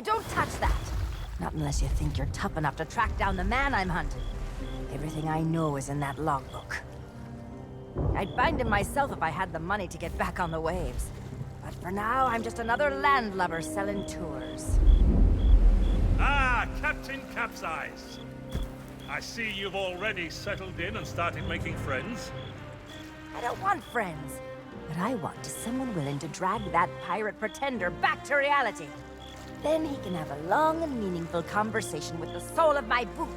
don't touch that! Not unless you think you're tough enough to track down the man I'm hunting. Everything I know is in that logbook. I'd find him myself if I had the money to get back on the waves. But for now, I'm just another landlubber selling tours. Ah, Captain Capsize. I see you've already settled in and started making friends. I don't want friends. What I want is someone willing to drag that pirate pretender back to reality. Then he can have a long and meaningful conversation with the sole of my boot.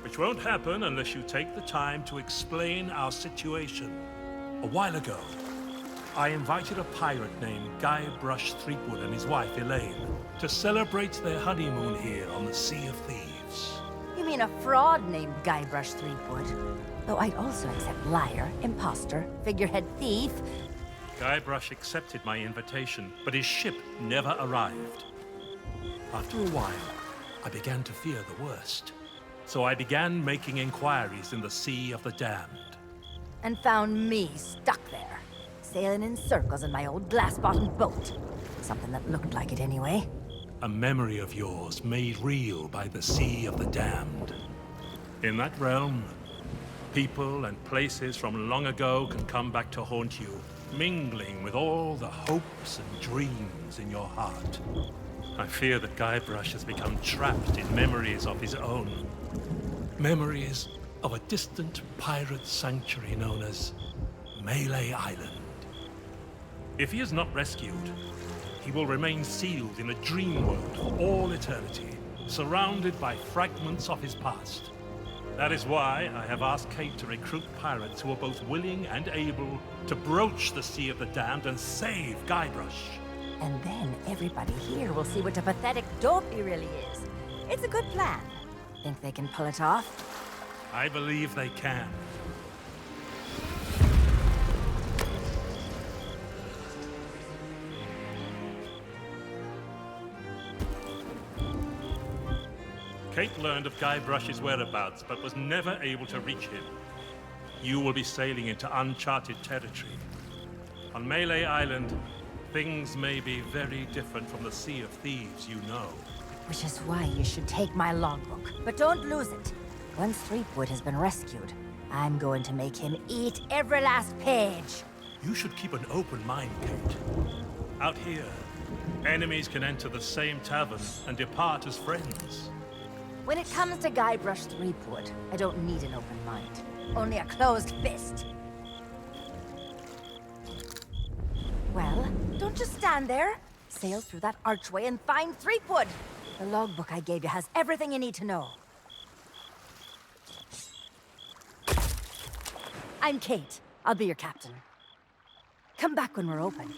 Which won't happen unless you take the time to explain our situation. A while ago, I invited a pirate named Guybrush Threepwood and his wife Elaine to celebrate their honeymoon here on the Sea of Thieves. You mean a fraud named Guybrush Threepwood? Though I'd also accept liar, imposter, figurehead thief. Guybrush accepted my invitation, but his ship never arrived. After a while, I began to fear the worst. So I began making inquiries in the Sea of the Damned. And found me stuck there, sailing in circles in my old glass-bottomed boat. Something that looked like it anyway. A memory of yours made real by the Sea of the Damned. In that realm, people and places from long ago can come back to haunt you, mingling with all the hopes and dreams in your heart. I fear that Guybrush has become trapped in memories of his own. Memories of a distant pirate sanctuary known as Mêlée Island. If he is not rescued, he will remain sealed in a dream world for all eternity, surrounded by fragments of his past. That is why I have asked Kate to recruit pirates who are both willing and able to broach the Sea of the Damned and save Guybrush. And then everybody here will see what a pathetic dope he really is. It's a good plan. Think they can pull it off? I believe they can. Kate learned of Guybrush's whereabouts, but was never able to reach him. You will be sailing into uncharted territory. On Mêlée Island, things may be very different from the Sea of Thieves you know. Which is why you should take my logbook. But don't lose it. Once Threepwood has been rescued, I'm going to make him eat every last page. You should keep an open mind, Kate. Out here, enemies can enter the same tavern and depart as friends. When it comes to Guybrush Threepwood, I don't need an open mind. Only a closed fist. Well, don't just stand there. Sail through that archway and find Threepwood. The logbook I gave you has everything you need to know. I'm Kate. I'll be your captain. Come back when we're open.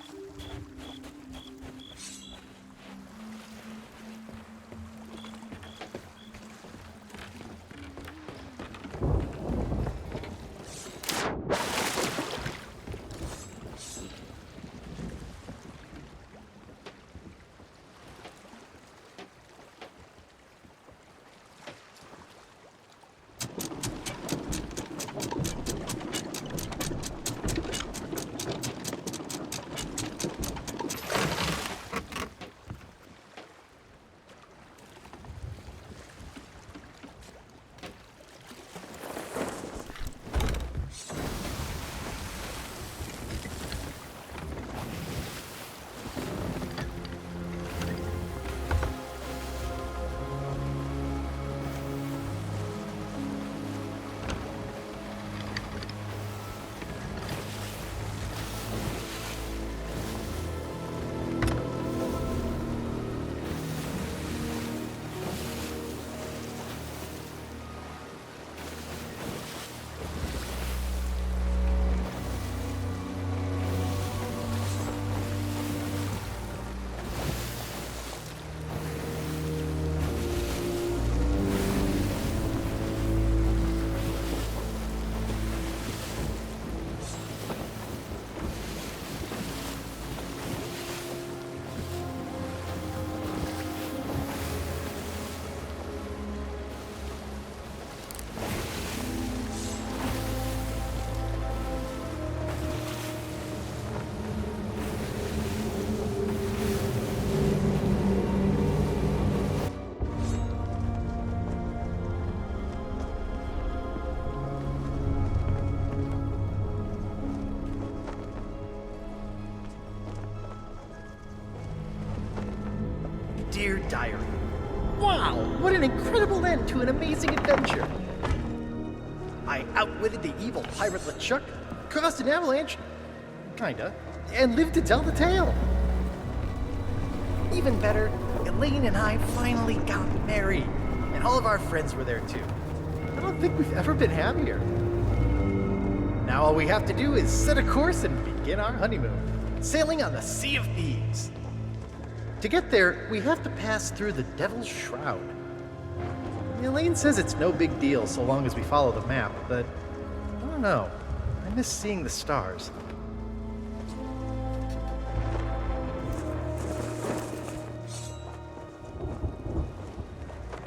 diary. Wow, what an incredible end to an amazing adventure. I outwitted the evil pirate LeChuck, caused an avalanche, kinda, and lived to tell the tale. Even better, Elaine and I finally got married, and all of our friends were there too. I don't think we've ever been happier. Now all we have to do is set a course and begin our honeymoon, sailing on the Sea of Thieves. To get there, we have to pass through the Devil's Shroud. Elaine says it's no big deal so long as we follow the map, but I don't know. I miss seeing the stars.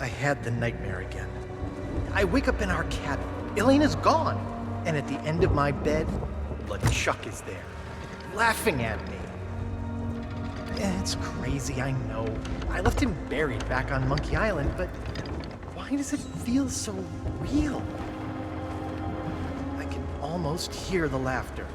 I had the nightmare again. I wake up in our cabin. Elaine is gone. And at the end of my bed, LeChuck is there, laughing at me. It's crazy, I know. I left him buried back on Monkey Island, but why does it feel so real? I can almost hear the laughter.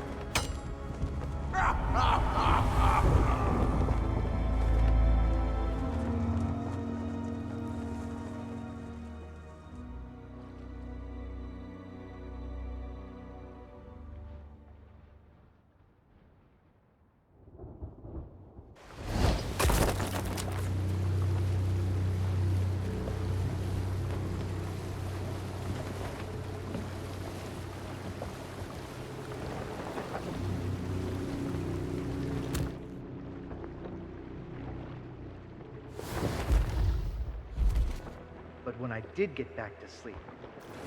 But when I did get back to sleep,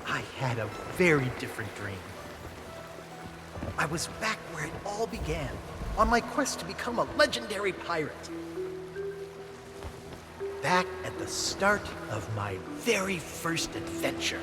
I had a very different dream. I was back where it all began, on my quest to become a legendary pirate. Back at the start of my very first adventure.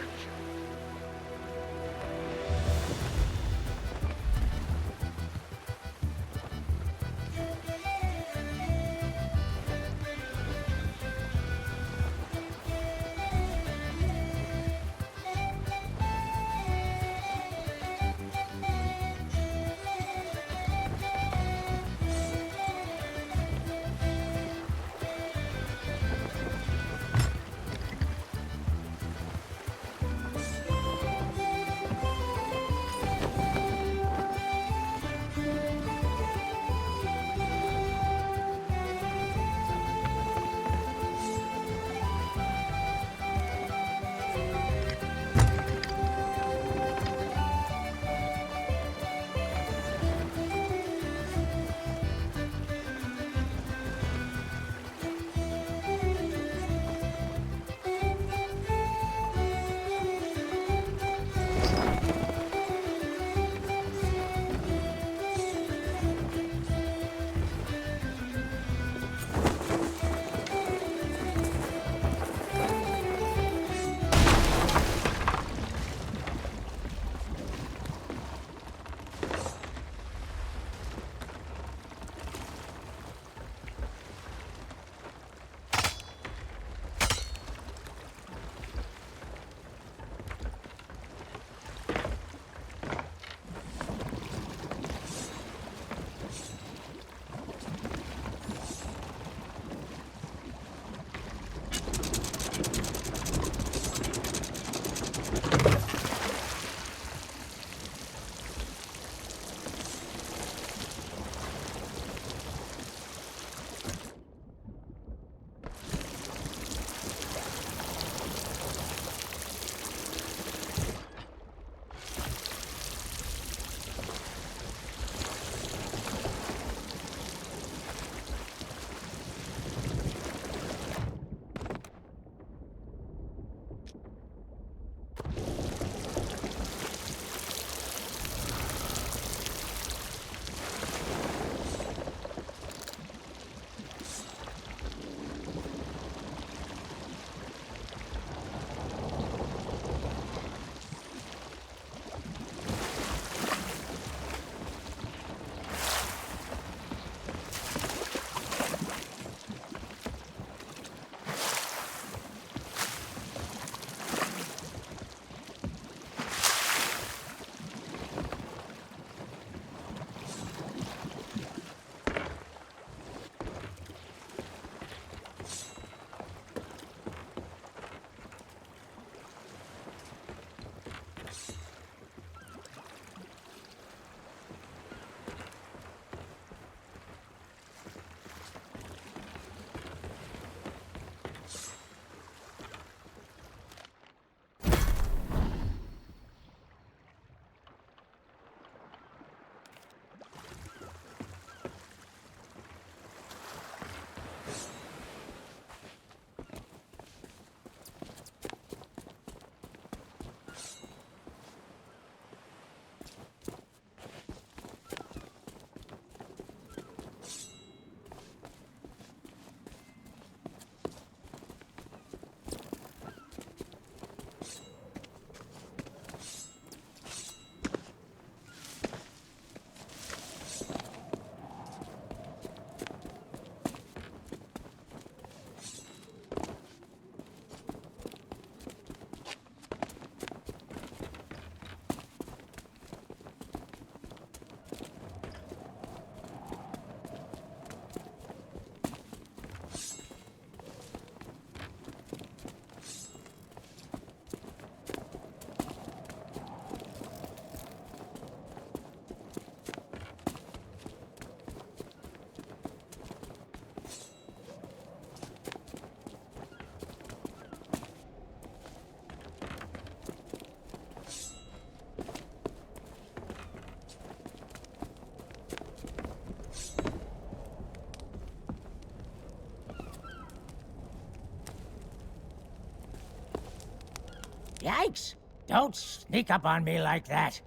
Yikes! Don't sneak up on me like that.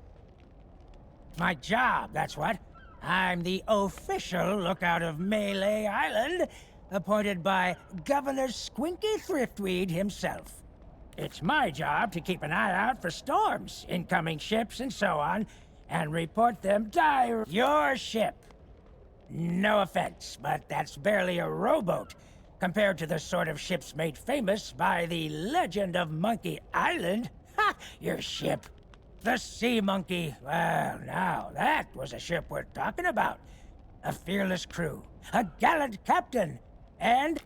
My job, that's what. I'm the official lookout of Mêlée Island, appointed by Governor Squinky Thriftweed himself. It's my job to keep an eye out for storms, incoming ships, and so on, and report them your ship. No offense, but that's barely a rowboat compared to the sort of ships made famous by the legend of Monkey Island. Ha! Your ship. The Sea Monkey. Well, now, that was a ship worth talking about. A fearless crew, a gallant captain, and...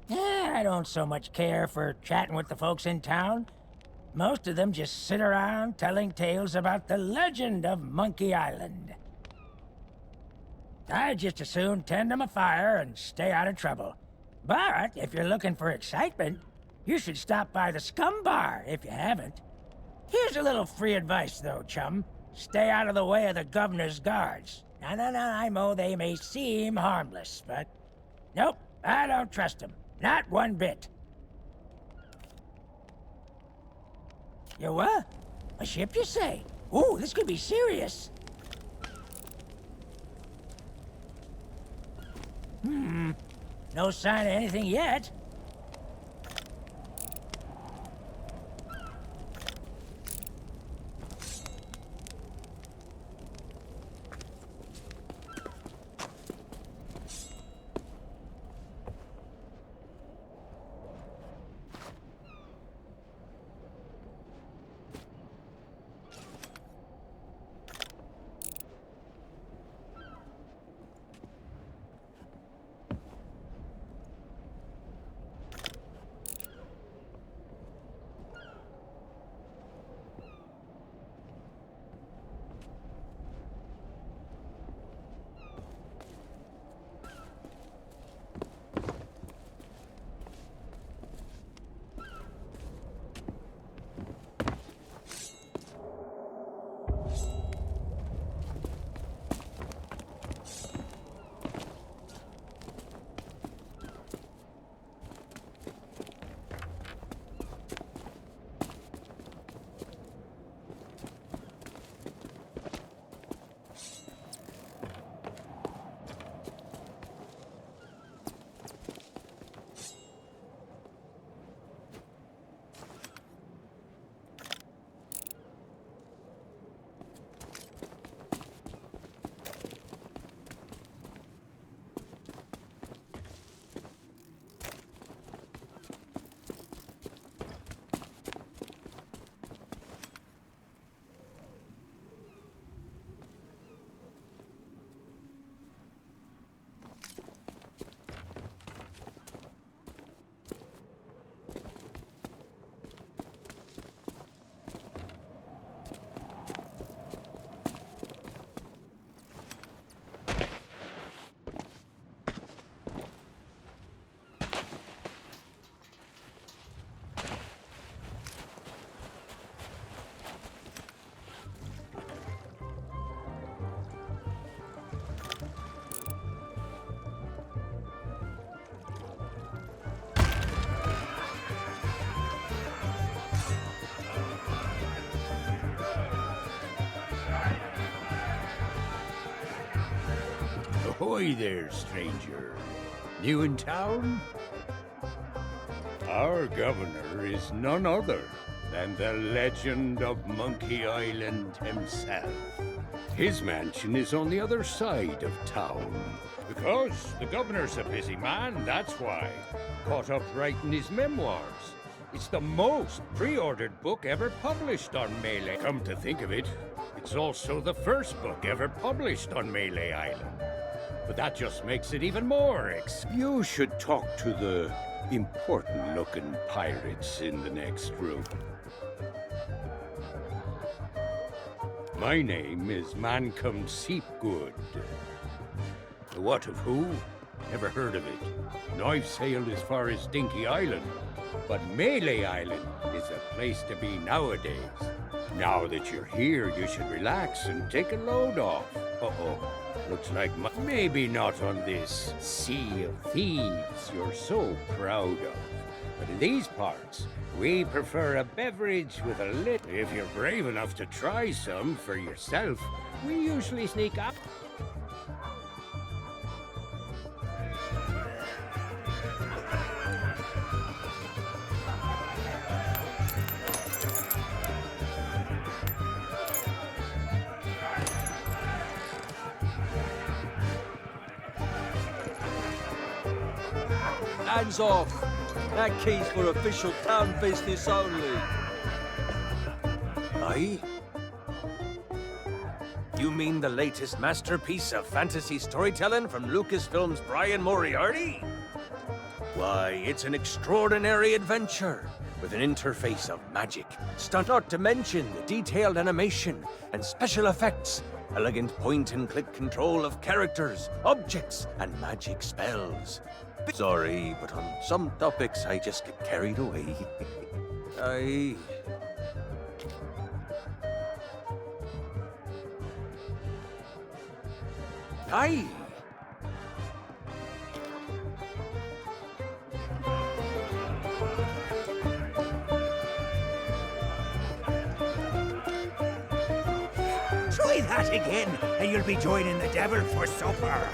I don't so much care for chatting with the folks in town. Most of them just sit around telling tales about the legend of Monkey Island. I'd just as soon tend them a fire and stay out of trouble. But if you're looking for excitement, you should stop by the Scum Bar if you haven't. Here's a little free advice, though, chum. Stay out of the way of the governor's guards. No, I know they may seem harmless, but... Nope, I don't trust them. Not one bit. You what? A ship, you say? Ooh, this could be serious. No sign of anything yet. Ahoy there, stranger. New in town? Our governor is none other than the legend of Monkey Island himself. His mansion is on the other side of town. Because the governor's a busy man, that's why. Caught up writing his memoirs. It's the most pre-ordered book ever published on Mêlée. Come to think of it, it's also the first book ever published on Mêlée Island. But that just makes it even more You should talk to the important-looking pirates in the next room. My name is Mancom Seepgood. What of who? Never heard of it. And I've sailed as far as Dinky Island. But Mêlée Island is the place to be nowadays. Now that you're here, you should relax and take a load off. Uh-oh. Looks like maybe not on this sea of thieves you're so proud of. But in these parts, we prefer a beverage with a little. If you're brave enough to try some for yourself, we usually sneak up. Hands off! That key's for official town business only. Aye? You mean the latest masterpiece of fantasy storytelling from Lucasfilm's Brian Moriarty? Why, it's an extraordinary adventure with an interface of magic, stunt, not to mention the detailed animation and special effects, elegant point-and-click control of characters, objects, and magic spells. Sorry, but on some topics I just get carried away. Aye. Aye. Try that again, and you'll be joining the devil for supper.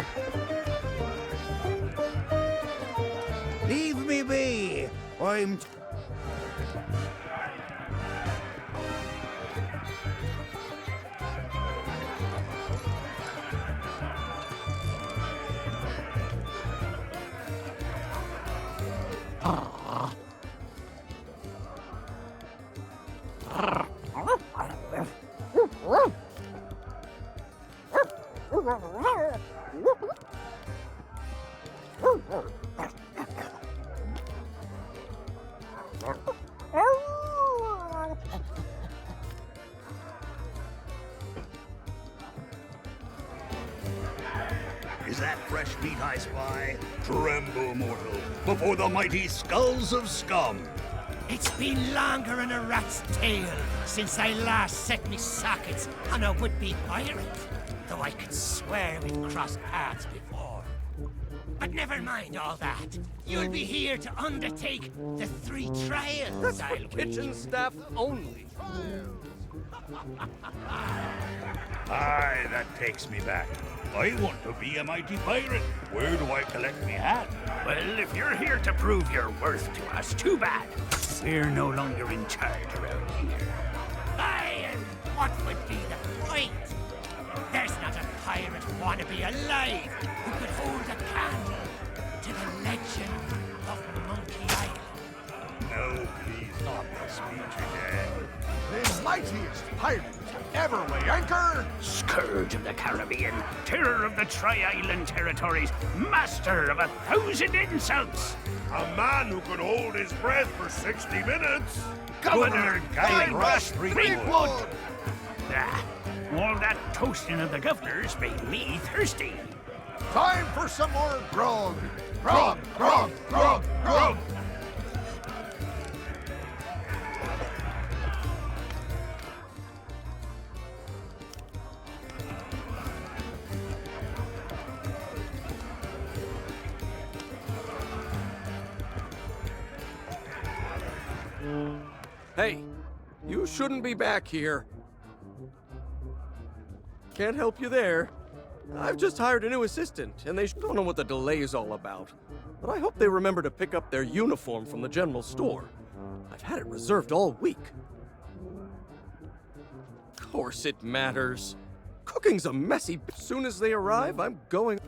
Leave me be. I'm... Is that fresh meat I spy? Tremble, mortal, before the mighty skulls of scum! It's been longer than a rat's tail since I last set me sockets on a would-be pirate, though I could swear we'd crossed paths before. But never mind all that. You'll be here to undertake the 3 trials, I'll Kitchen staff only. Aye, that takes me back. I want to be a mighty pirate. Where do I collect me hat? Well, if you're here to prove your worth to us, too bad. We're no longer in charge around here. Aye, and what would be the point? There's not a pirate wannabe alive who could hold a candle to the legend of Monkey Island. No, please, not the speech again. The mightiest pirate to ever weigh anchor! Scourge of the Caribbean, terror of the Tri-Island territories, master of 1,000 insults. A man who could hold his breath for 60 minutes! Governor Guy Ross Threepwood. Threepwood. Ah, all that toasting of the governors made me thirsty. Time for some more grog! Grog, grog, grog, grog! Hey, you shouldn't be back here. Can't help you there. I've just hired a new assistant, and they don't know what the delay is all about. But I hope they remember to pick up their uniform from the general store. I've had it reserved all week. Of course it matters. Cooking's a messy... As soon as they arrive, I'm going...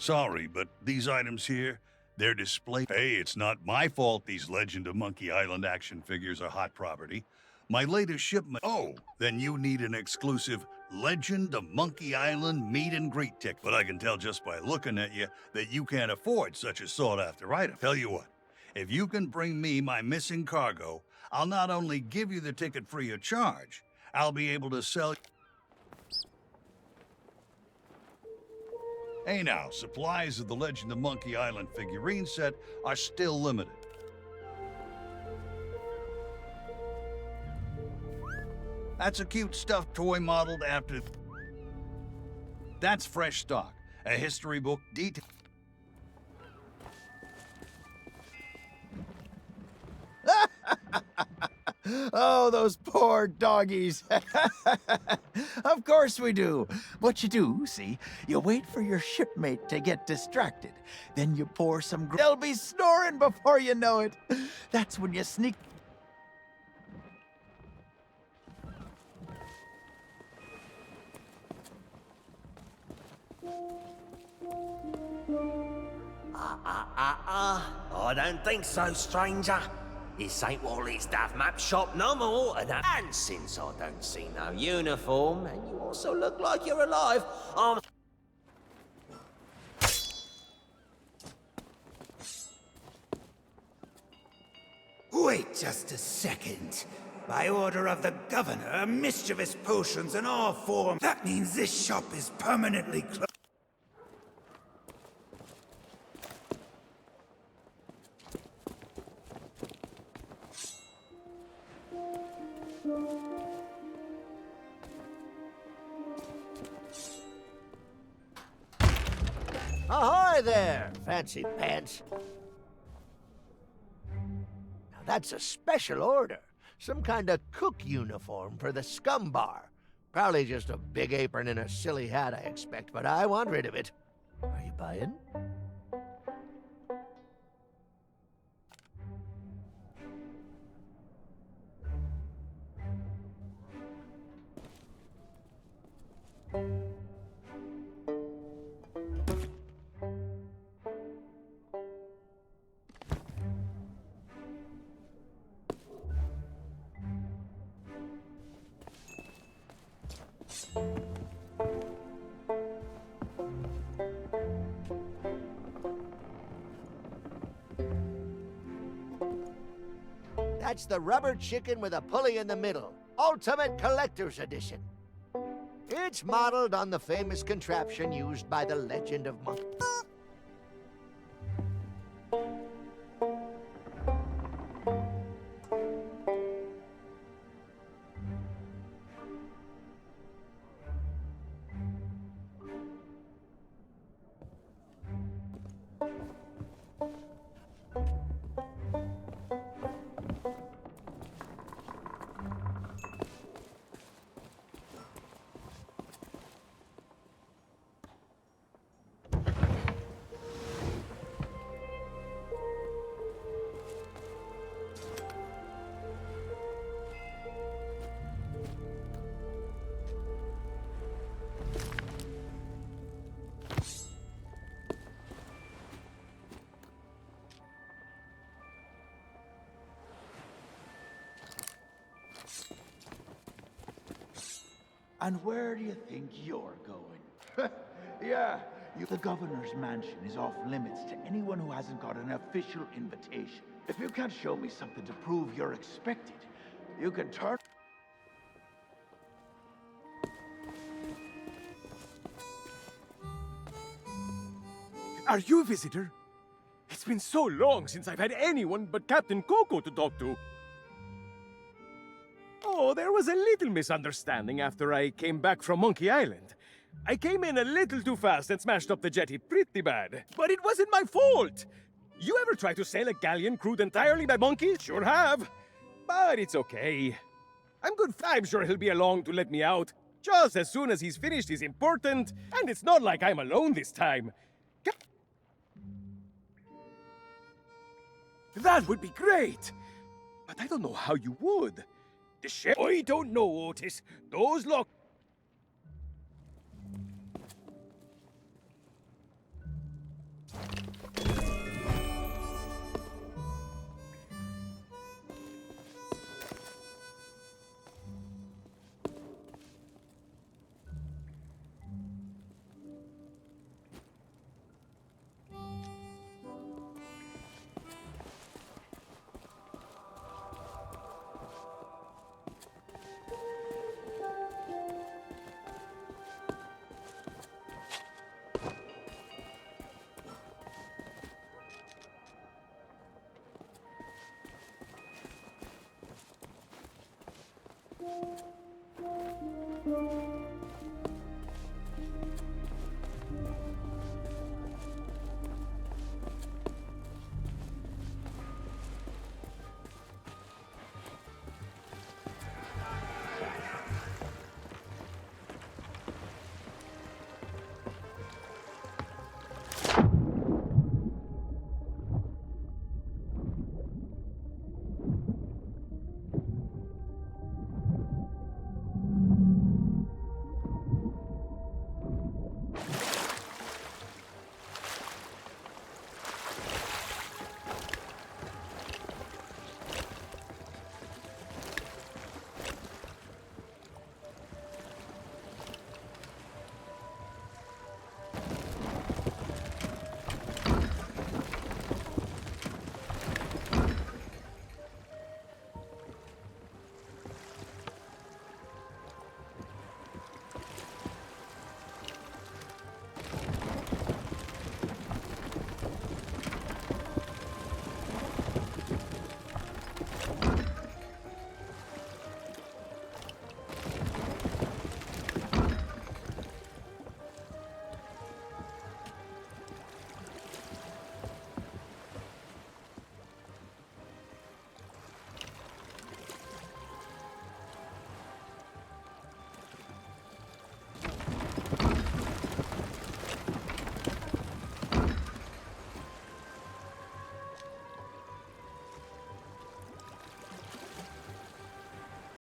Sorry, but these items here, they're displayed. Hey, it's not my fault these Legend of Monkey Island action figures are hot property. My latest shipment. Oh, then you need an exclusive Legend of Monkey Island meet and greet ticket. But I can tell just by looking at you that you can't afford such a sought-after item. Tell you what, if you can bring me my missing cargo, I'll not only give you the ticket free of charge, I'll be able to sell. Hey now, supplies of the Legend of Monkey Island figurine set are still limited. That's a cute stuffed toy modeled after... That's fresh stock. A history book detail... Oh, those poor doggies. Of course we do. What you do, see, you wait for your shipmate to get distracted. Then you pour some... They'll be snoring before you know it. That's when you sneak... I don't think so, stranger. This ain't Wally's Daft Map shop no more, and since I don't see no uniform, and you also look like you're alive, Wait just a second. By order of the governor, mischievous potions in all forms. That means this shop is permanently closed. Ahoy there, fancy pants. Now that's a special order. Some kind of cook uniform for the scum bar. Probably just a big apron and a silly hat, I expect, but I want rid of it. Are you buying? That's the rubber chicken with a pulley in the middle. Ultimate Collector's Edition. It's modeled on the famous contraption used by the Legend of Monkey. And where do you think you're going? Yeah, the governor's mansion is off limits to anyone who hasn't got an official invitation. If you can't show me something to prove you're expected, you can turn... Are you a visitor? It's been so long since I've had anyone but Captain Coco to talk to. Oh, there was a little misunderstanding after I came back from Monkey Island. I came in a little too fast and smashed up the jetty pretty bad. But it wasn't my fault! You ever try to sail a galleon crewed entirely by monkeys? Sure have. But it's okay. I'm sure he'll be along to let me out. Just as soon as he's finished his important, and it's not like I'm alone this time. That would be great! But I don't know how you would. I don't know, Otis. Those lock...